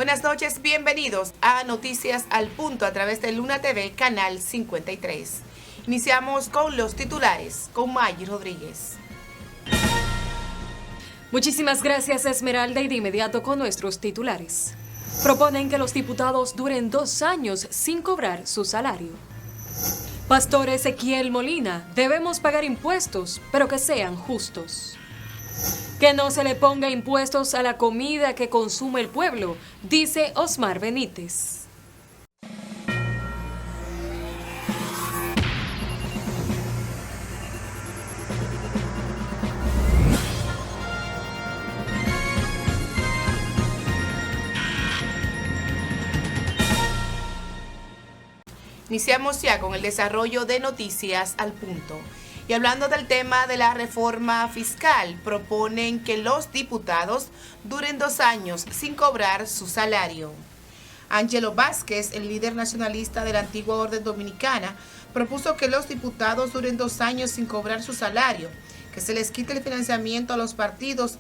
buenas noches, bienvenidos a Noticias al Punto a través de Luna TV, Canal 53. Iniciamos con los titulares, con Maggie Rodríguez. Muchísimas gracias, Esmeralda, y de inmediato con nuestros titulares. Proponen que los diputados duren 2 años sin cobrar su salario. Pastor Ezequiel Molina, debemos pagar impuestos, pero que sean justos. Que no se le ponga impuestos a la comida que consume el pueblo, dice Osmar Benítez. Iniciamos ya con el desarrollo de Noticias al Punto. Y hablando del tema de la reforma fiscal, proponen que los diputados duren 2 años sin cobrar su salario. Ángelo Vázquez, el líder nacionalista de la antigua Orden Dominicana, propuso que los diputados duren 2 años sin cobrar su salario, que se les quite el financiamiento a los partidos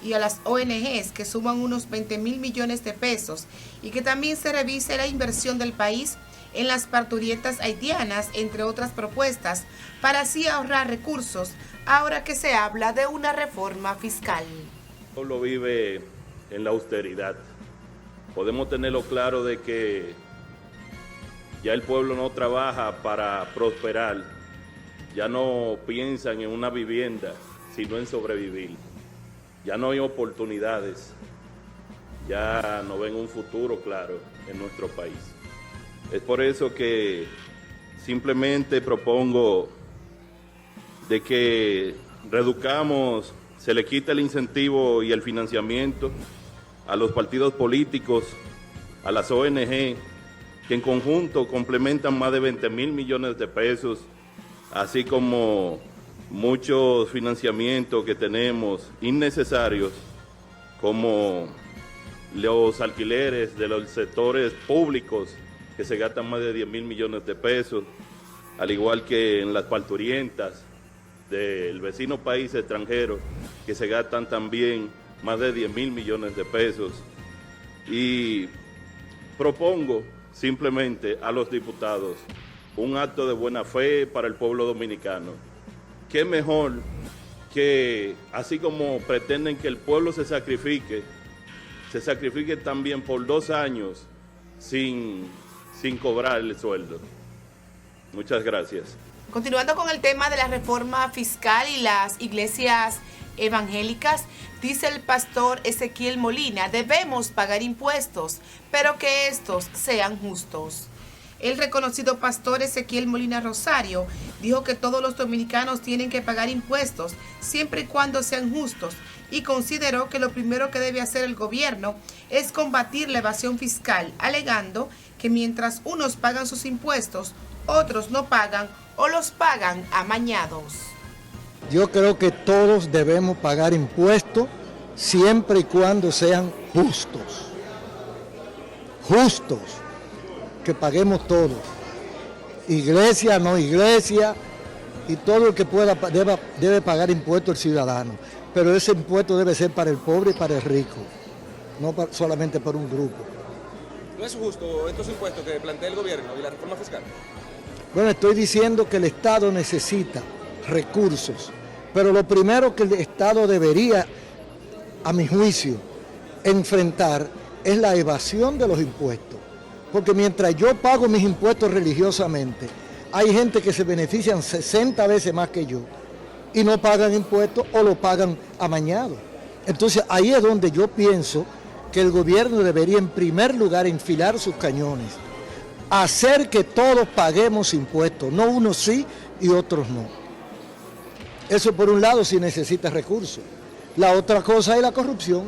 y a las ONGs, que suman unos 20,000 millones de pesos, y que también se revise la inversión del país en las parturientas haitianas, entre otras propuestas, para así ahorrar recursos, ahora que se habla de una reforma fiscal. El pueblo vive en la austeridad. Podemos tenerlo claro de que ya el pueblo no trabaja para prosperar, ya no piensan en una vivienda, sino en sobrevivir. Ya no hay oportunidades, ya no ven un futuro claro en nuestro país. Es por eso que simplemente propongo de que reduzcamos, se le quite el incentivo y el financiamiento a los partidos políticos, a las ONG, que en conjunto complementan más de 20,000 millones de pesos, así como muchos financiamientos que tenemos innecesarios, como los alquileres de los sectores públicos, que se gastan más de 10,000 millones de pesos, al igual que en las parturientas del vecino país extranjero, que se gastan también más de 10,000 millones de pesos. Y propongo simplemente a los diputados un acto de buena fe para el pueblo dominicano. ¿Qué mejor que, así como pretenden que el pueblo se sacrifique también por 2 años sin cobrar el sueldo? Muchas gracias. Continuando con el tema de la reforma fiscal y las iglesias evangélicas, dice el pastor Ezequiel Molina, debemos pagar impuestos, pero que estos sean justos. El reconocido pastor Ezequiel Molina Rosario dijo que todos los dominicanos tienen que pagar impuestos, siempre y cuando sean justos, y consideró que lo primero que debe hacer el gobierno es combatir la evasión fiscal, alegando que mientras unos pagan sus impuestos, otros no pagan o los pagan amañados. Yo creo que todos debemos pagar impuestos siempre y cuando sean justos. Justos, que paguemos todos. Iglesia, no iglesia, y todo el que pueda debe pagar impuestos el ciudadano. Pero ese impuesto debe ser para el pobre y para el rico, no solamente para un grupo. ¿No es justo estos impuestos que plantea el gobierno y la reforma fiscal? Bueno, estoy diciendo que el Estado necesita recursos, pero lo primero que el Estado debería, a mi juicio, enfrentar es la evasión de los impuestos. Porque mientras yo pago mis impuestos religiosamente, hay gente que se benefician 60 veces más que yo y no pagan impuestos o lo pagan amañado. Entonces ahí es donde yo pienso que el gobierno debería en primer lugar enfilar sus cañones, hacer que todos paguemos impuestos, no unos sí y otros no. Eso por un lado sí necesita recursos. La otra cosa es la corrupción.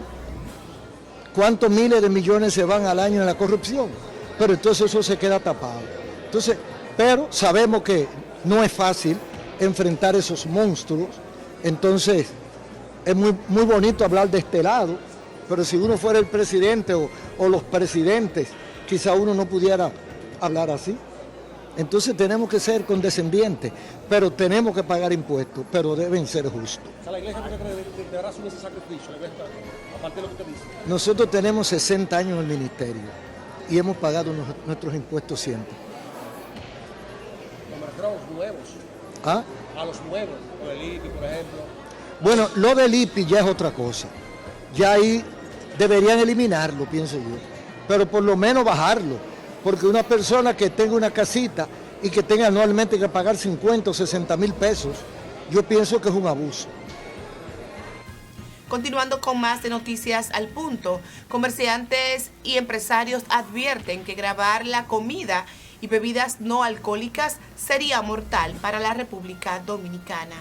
¿Cuántos miles de millones se van al año en la corrupción? Pero entonces eso se queda tapado. Entonces, pero sabemos que no es fácil enfrentar esos monstruos. Entonces, es muy bonito hablar de este lado, pero si uno fuera el presidente o los presidentes, quizá uno no pudiera hablar así. Entonces tenemos que ser condescendientes, pero tenemos que pagar impuestos, pero deben ser justos. O sea, la iglesia deberá asumir ese sacrificio, aparte de lo que usted dice. Nosotros tenemos 60 años en el ministerio y hemos pagado nuestros impuestos siempre. Me refiero a los nuevos. ¿Ah? A los nuevos, por el IPI, por ejemplo. Bueno, lo del IPI ya es otra cosa. Ya ahí deberían eliminarlo, pienso yo. Pero por lo menos bajarlo. Porque una persona que tenga una casita y que tenga anualmente que pagar 50 o 60 mil pesos, yo pienso que es un abuso. Continuando con más de Noticias al Punto, comerciantes y empresarios advierten que gravar la comida y bebidas no alcohólicas sería mortal para la República Dominicana.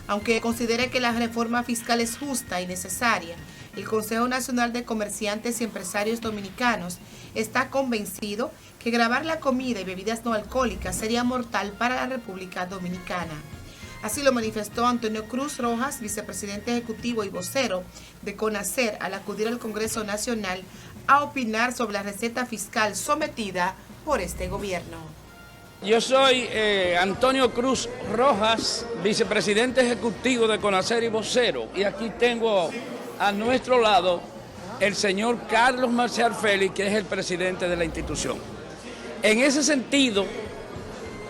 Aunque considere que la reforma fiscal es justa y necesaria, el Consejo Nacional de Comerciantes y Empresarios Dominicanos está convencido que gravar la comida y bebidas no alcohólicas sería mortal para la República Dominicana. Así lo manifestó Antonio Cruz Rojas, vicepresidente ejecutivo y vocero de CONACER, al acudir al Congreso Nacional a opinar sobre la receta fiscal sometida por este gobierno. Yo soy Antonio Cruz Rojas, vicepresidente ejecutivo de CONACER y vocero, y aquí tengo a nuestro lado el señor Carlos Marcial Félix, que es el presidente de la institución. En ese sentido,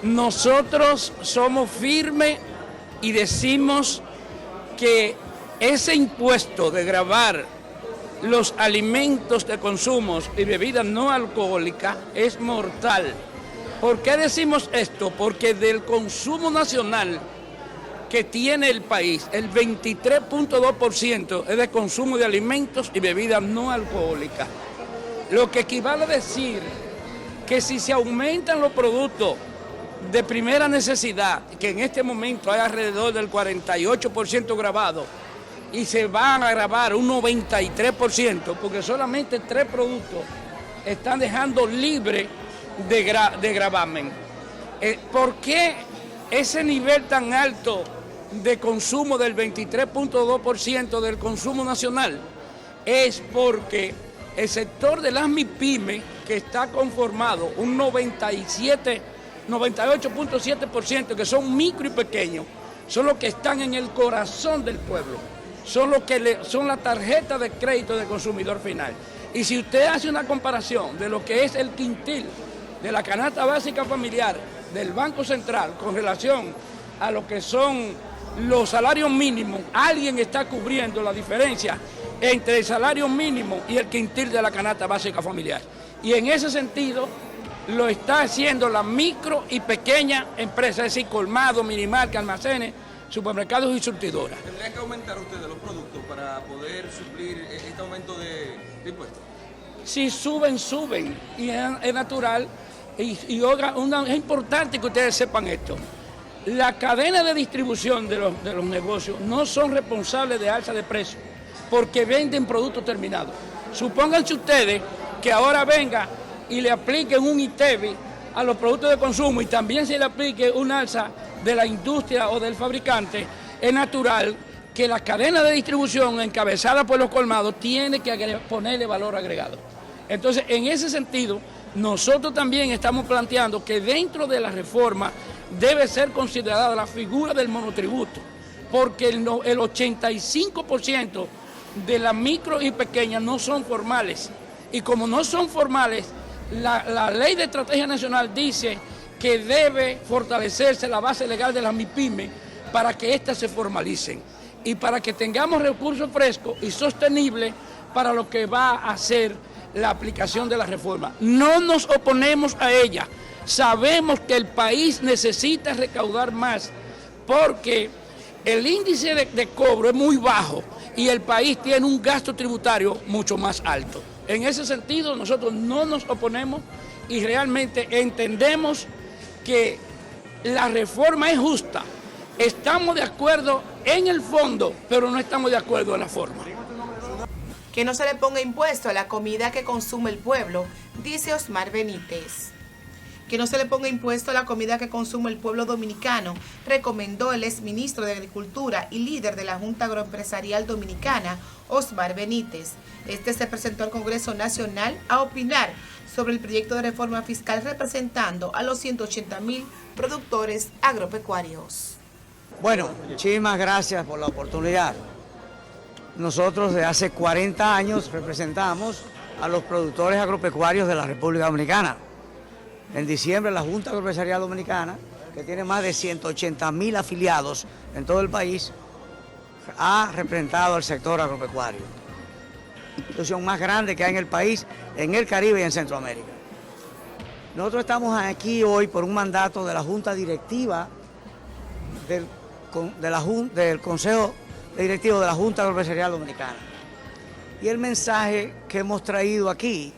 nosotros somos firmes y decimos que ese impuesto de gravar los alimentos de consumo y bebidas no alcohólicas es mortal. ¿Por qué decimos esto? Porque del consumo nacional que tiene el país, el 23.2% es de consumo de alimentos y bebidas no alcohólicas. Lo que equivale a decir que si se aumentan los productos de primera necesidad, que en este momento hay alrededor del 48% grabado, y se van a grabar un 93%, porque solamente 3 productos están dejando libre de gravamen. ¿Por qué ese nivel tan alto de consumo del 23.2% del consumo nacional? Es porque el sector de las MIPYME, que está conformado un 98.7%, que son micro y pequeños, son los que están en el corazón del pueblo, son los que son la tarjeta de crédito del consumidor final. Y si usted hace una comparación de lo que es el quintil de la canasta básica familiar del Banco Central con relación a lo que son los salarios mínimos, alguien está cubriendo la diferencia entre el salario mínimo y el quintil de la canasta básica familiar. Y en ese sentido lo está haciendo la micro y pequeña empresa, es decir, colmados, minimarcas, almacenes, supermercados y surtidoras. ¿Tendrían que aumentar ustedes los productos para poder suplir este aumento de impuestos? Si suben, y es natural. Y oiga, es importante que ustedes sepan esto. La cadena de distribución de los negocios no son responsables de alza de precios porque venden productos terminados. Supónganse ustedes que ahora venga y le apliquen un ITEVI a los productos de consumo y también se le aplique un alza de la industria o del fabricante. Es natural que la cadena de distribución encabezada por los colmados tiene que ponerle valor agregado. Entonces, en ese sentido, nosotros también estamos planteando que dentro de la reforma debe ser considerada la figura del monotributo, porque el 85% de las micro y pequeñas no son formales. Y como no son formales, la Ley de Estrategia Nacional dice que debe fortalecerse la base legal de las MIPYME para que éstas se formalicen y para que tengamos recursos frescos y sostenibles para lo que va a ser la aplicación de la reforma. No nos oponemos a ella. Sabemos que el país necesita recaudar más porque el índice de cobro es muy bajo y el país tiene un gasto tributario mucho más alto. En ese sentido, nosotros no nos oponemos y realmente entendemos que la reforma es justa. Estamos de acuerdo en el fondo, pero no estamos de acuerdo en la forma. Que no se le ponga impuesto a la comida que consume el pueblo, dice Osmar Benítez. que no se le ponga impuesto a la comida que consume el pueblo dominicano, recomendó el exministro de Agricultura y líder de la Junta Agroempresarial Dominicana, Osmar Benítez. Este se presentó al Congreso Nacional a opinar sobre el proyecto de reforma fiscal representando a los 180.000 productores agropecuarios. Bueno, muchísimas gracias por la oportunidad. Nosotros de hace 40 años representamos a los productores agropecuarios de la República Dominicana. En diciembre la Junta Agroempresarial Dominicana, que tiene más de 180.000 afiliados en todo el país, ha representado al sector agropecuario. La institución más grande que hay en el país, en el Caribe y en Centroamérica. Nosotros estamos aquí hoy por un mandato de la Junta Directiva del Consejo Directivo de la Junta Agroempresarial Dominicana. Y el mensaje que hemos traído aquí,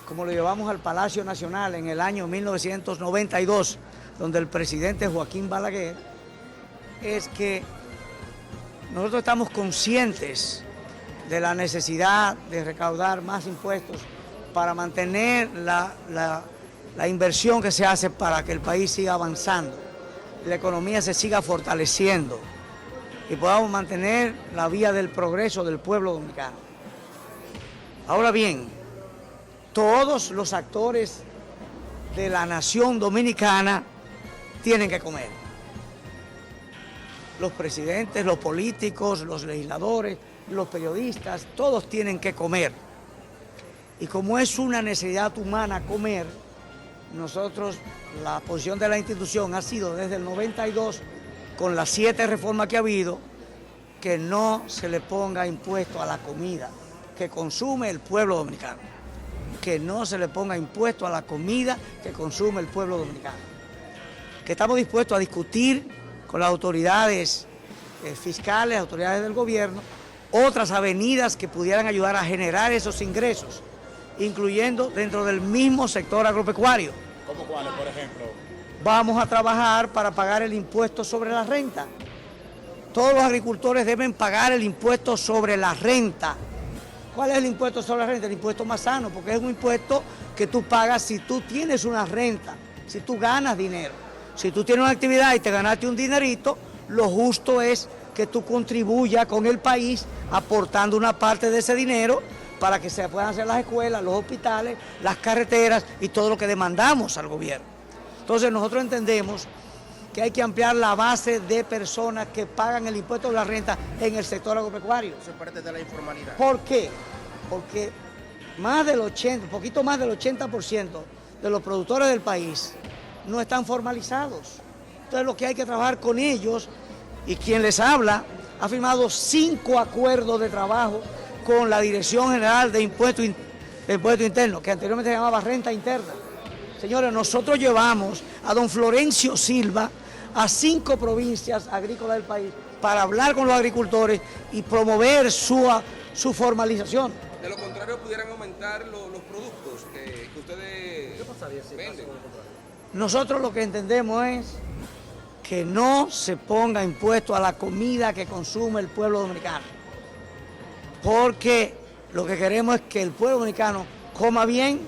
como lo llevamos al Palacio Nacional en el año 1992, donde el presidente Joaquín Balaguer, es que nosotros estamos conscientes de la necesidad de recaudar más impuestos para mantener la inversión que se hace para que el país siga avanzando, la economía se siga fortaleciendo y podamos mantener la vía del progreso del pueblo dominicano. Ahora bien, todos los actores de la nación dominicana tienen que comer. Los presidentes, los políticos, los legisladores, los periodistas, todos tienen que comer. Y como es una necesidad humana comer, nosotros, la posición de la institución ha sido desde el 92, con las 7 reformas que ha habido, que no se le ponga impuesto a la comida que consume el pueblo dominicano. Que no se le ponga impuesto a la comida que consume el pueblo dominicano. Que estamos dispuestos a discutir con las autoridades fiscales, autoridades del gobierno, otras avenidas que pudieran ayudar a generar esos ingresos, incluyendo dentro del mismo sector agropecuario. ¿Cómo cuáles, por ejemplo? Vamos a trabajar para pagar el impuesto sobre la renta. Todos los agricultores deben pagar el impuesto sobre la renta. ¿Cuál es el impuesto sobre la renta? El impuesto más sano, porque es un impuesto que tú pagas si tú tienes una renta, si tú ganas dinero. Si tú tienes una actividad y te ganaste un dinerito, lo justo es que tú contribuyas con el país aportando una parte de ese dinero para que se puedan hacer las escuelas, los hospitales, las carreteras y todo lo que demandamos al gobierno. Entonces nosotros entendemos que hay que ampliar la base de personas que pagan el impuesto de la renta en el sector agropecuario. Eso es parte de la informalidad. ¿Por qué? Porque un poquito más del 80% de los productores del país no están formalizados. Entonces lo que hay que trabajar con ellos, y quien les habla ha firmado 5 acuerdos de trabajo con la Dirección General de Impuestos Internos, que anteriormente se llamaba Renta Interna. Señores, nosotros llevamos a don Florencio Silva a 5 provincias agrícolas del país para hablar con los agricultores y promover su formalización. De lo contrario, pudieran aumentar los productos que ustedes venden. Nosotros lo que entendemos es que no se ponga impuesto a la comida que consume el pueblo dominicano, porque lo que queremos es que el pueblo dominicano coma bien,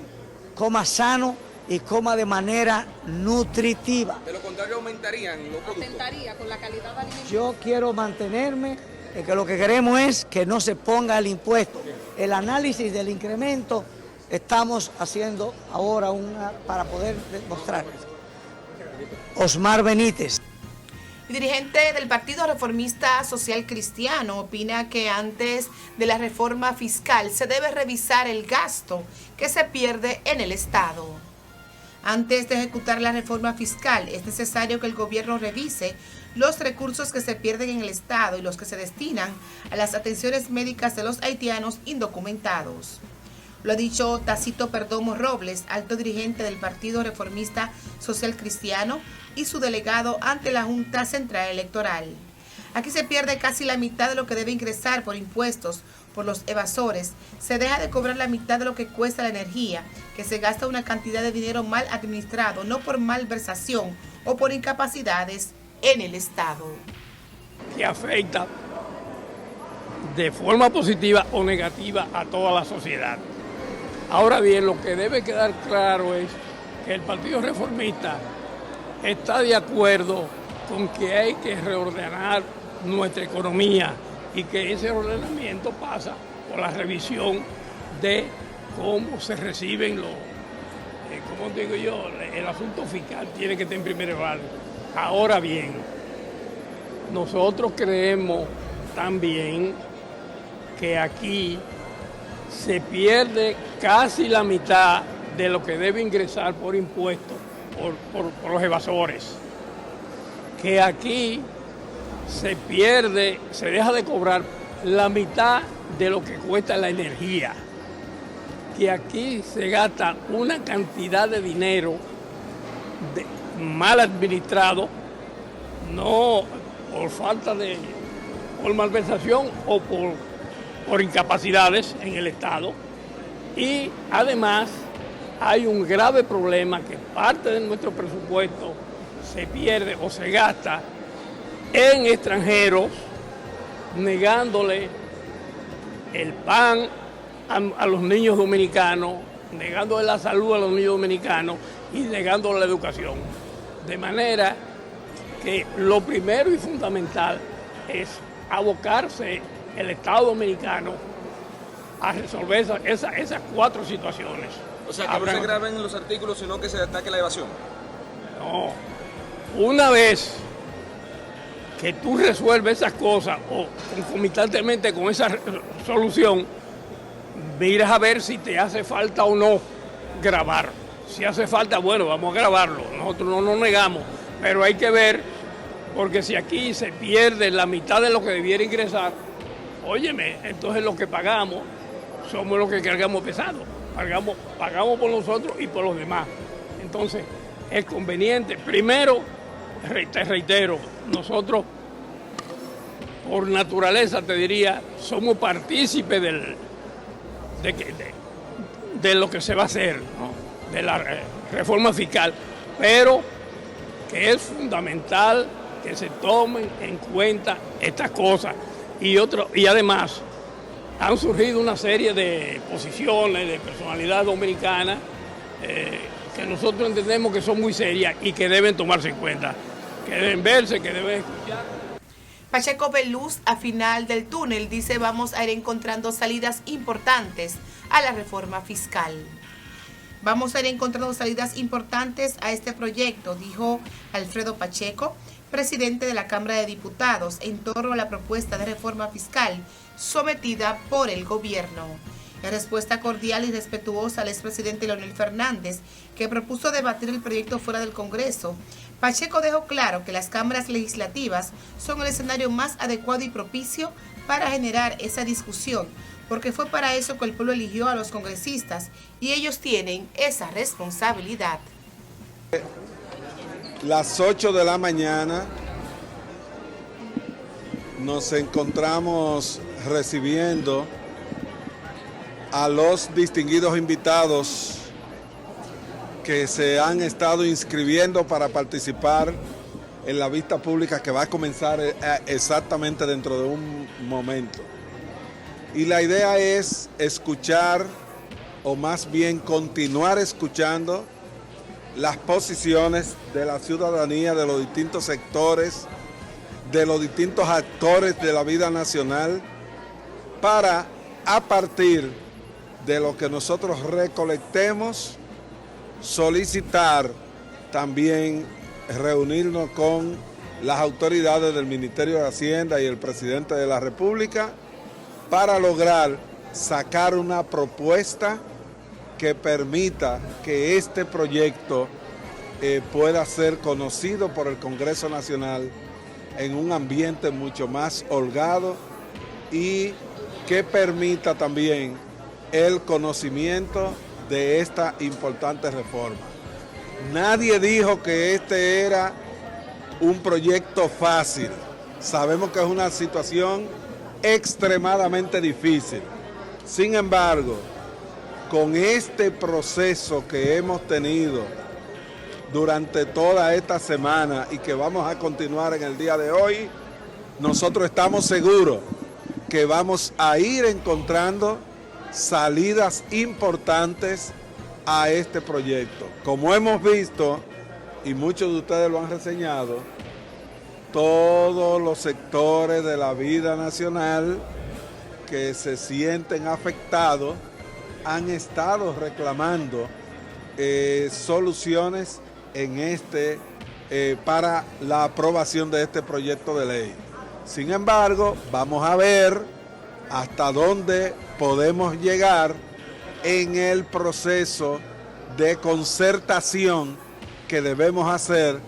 coma sano y coma de manera nutritiva. De lo contrario, aumentarían los productos. Atentaría con la calidad alimentaria. Yo quiero mantenerme en que lo que queremos es que no se ponga el impuesto. El análisis del incremento estamos haciendo ahora para poder demostrar. Osmar Benítez. El dirigente del Partido Reformista Social Cristiano opina que antes de la reforma fiscal se debe revisar el gasto que se pierde en el Estado. Antes de ejecutar la reforma fiscal, es necesario que el gobierno revise los recursos que se pierden en el Estado y los que se destinan a las atenciones médicas de los haitianos indocumentados. Lo ha dicho Tacito Perdomo Robles, alto dirigente del Partido Reformista Social Cristiano y su delegado ante la Junta Central Electoral. Aquí se pierde casi la mitad de lo que debe ingresar por impuestos por los evasores. Se deja de cobrar la mitad de lo que cuesta la energía, que se gasta una cantidad de dinero mal administrado, no por malversación o por incapacidades en el Estado. Que afecta de forma positiva o negativa a toda la sociedad. Ahora bien, lo que debe quedar claro es que el Partido Reformista está de acuerdo con que hay que reordenar nuestra economía y que ese ordenamiento pasa por la revisión de cómo se reciben los, como digo yo, el asunto fiscal tiene que estar en primer lugar. Ahora bien, nosotros creemos también que aquí se pierde casi la mitad de lo que debe ingresar por impuestos por los evasores. Que aquí se pierde, se deja de cobrar la mitad de lo que cuesta la energía. Que aquí se gasta una cantidad de dinero mal administrado, no por falta de, por malversación o por incapacidades en el Estado. Y además hay un grave problema que parte de nuestro presupuesto se pierde o se gasta en extranjeros, negándole el pan a los niños dominicanos, negándole la salud a los niños dominicanos y negándole la educación. De manera que lo primero y fundamental es abocarse el Estado dominicano a resolver esas cuatro situaciones. O sea, que no se graben los artículos, sino que se ataque la evasión. No. Una vez que tú resuelves esas cosas o concomitantemente con esa solución, miras a ver si te hace falta o no grabar. Si hace falta, bueno, vamos a grabarlo. Nosotros no nos negamos, pero hay que ver, porque si aquí se pierde la mitad de lo que debiera ingresar, óyeme, entonces lo que pagamos somos los que cargamos pesado. Pagamos por nosotros y por los demás. Entonces, es conveniente. Primero, te reitero, nosotros, por naturaleza, te diría, somos partícipes de lo que se va a hacer, ¿no? De la reforma fiscal, pero que es fundamental que se tomen en cuenta estas cosas. Y además, han surgido una serie de posiciones, de personalidades dominicanas, que nosotros entendemos que son muy serias y que deben tomarse en cuenta, que deben verse, que deben escuchar. Pacheco ve luz a final del túnel, dice vamos a ir encontrando salidas importantes a la reforma fiscal. Vamos a ir encontrando salidas importantes a este proyecto, dijo Alfredo Pacheco, presidente de la Cámara de Diputados, en torno a la propuesta de reforma fiscal sometida por el gobierno. En respuesta cordial y respetuosa al expresidente Leonel Fernández, que propuso debatir el proyecto fuera del Congreso, Pacheco dejó claro que las cámaras legislativas son el escenario más adecuado y propicio para generar esa discusión, porque fue para eso que el pueblo eligió a los congresistas y ellos tienen esa responsabilidad. Las 8 de la mañana nos encontramos recibiendo a los distinguidos invitados que se han estado inscribiendo para participar en la vista pública que va a comenzar exactamente dentro de un momento. Y la idea es escuchar, o más bien continuar escuchando, las posiciones de la ciudadanía, de los distintos sectores, de los distintos actores de la vida nacional, para, a partir de lo que nosotros recolectemos, solicitar también reunirnos con las autoridades del Ministerio de Hacienda y el presidente de la República para lograr sacar una propuesta que permita que este proyecto pueda ser conocido por el Congreso Nacional en un ambiente mucho más holgado y que permita también el conocimiento de esta importante reforma. Nadie dijo que este era un proyecto fácil. Sabemos que es una situación extremadamente difícil. Sin embargo, con este proceso que hemos tenido durante toda esta semana y que vamos a continuar en el día de hoy, nosotros estamos seguros que vamos a ir encontrando salidas importantes a este proyecto. Como hemos visto, y muchos de ustedes lo han reseñado, todos los sectores de la vida nacional que se sienten afectados han estado reclamando soluciones en para la aprobación de este proyecto de ley. Sin embargo, vamos a ver hasta dónde podemos llegar en el proceso de concertación que debemos hacer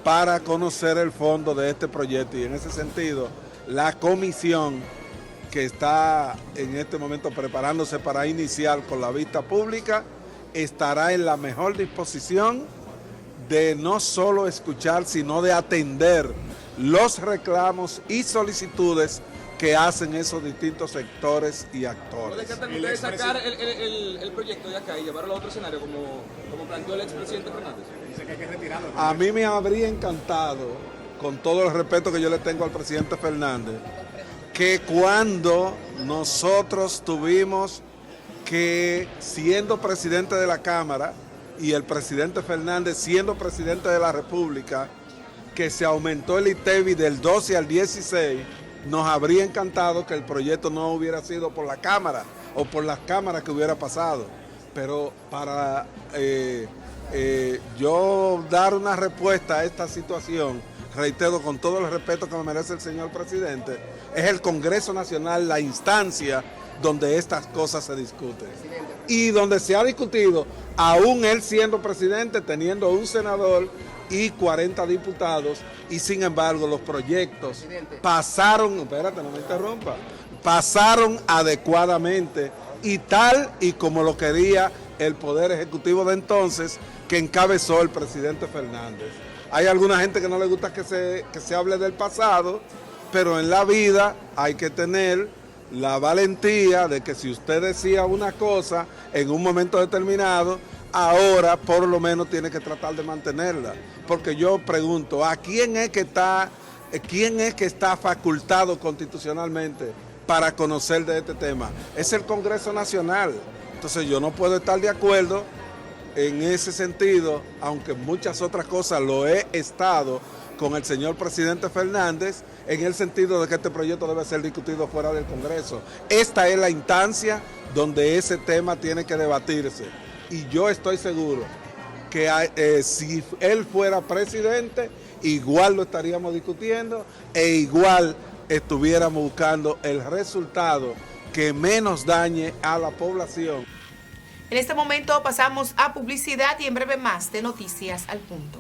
para conocer el fondo de este proyecto. Y en ese sentido, la comisión que está en este momento preparándose para iniciar con la vista pública estará en la mejor disposición de no solo escuchar, sino de atender los reclamos y solicitudes que hacen esos distintos sectores y actores. ¿Puede tratar ustedes sacar el proyecto de acá y llevarlo a otro escenario como planteó el expresidente Fernández? Dice que hay que retirarlo. A mí me habría encantado, con todo el respeto que yo le tengo al presidente Fernández, que cuando nosotros tuvimos que, siendo presidente de la Cámara, y el presidente Fernández siendo presidente de la República, que se aumentó el ITEVI del 12 al 16, nos habría encantado que el proyecto no hubiera sido por la Cámara o por las cámaras que hubiera pasado. Pero para yo dar una respuesta a esta situación, reitero con todo el respeto que me merece el señor presidente, es el Congreso Nacional la instancia donde estas cosas se discuten. Y donde se ha discutido, aún él siendo presidente, teniendo un senador y 40 diputados, y sin embargo los proyectos pasaron, espérate, no me interrumpa, pasaron adecuadamente y tal y como lo quería el Poder Ejecutivo de entonces, que encabezó el presidente Fernández. Hay alguna gente que no le gusta que se hable del pasado, pero en la vida hay que tener la valentía de que si usted decía una cosa en un momento determinado, ahora por lo menos tiene que tratar de mantenerla. Porque yo pregunto, ¿a quién es que está facultado constitucionalmente para conocer de este tema? Es el Congreso Nacional. Entonces yo no puedo estar de acuerdo en ese sentido, aunque muchas otras cosas lo he estado con el señor presidente Fernández, en el sentido de que este proyecto debe ser discutido fuera del Congreso. Esta es la instancia donde ese tema tiene que debatirse. Y yo estoy seguro que si él fuera presidente, igual lo estaríamos discutiendo e igual estuviéramos buscando el resultado que menos dañe a la población. En este momento pasamos a publicidad y en breve más de Noticias al Punto.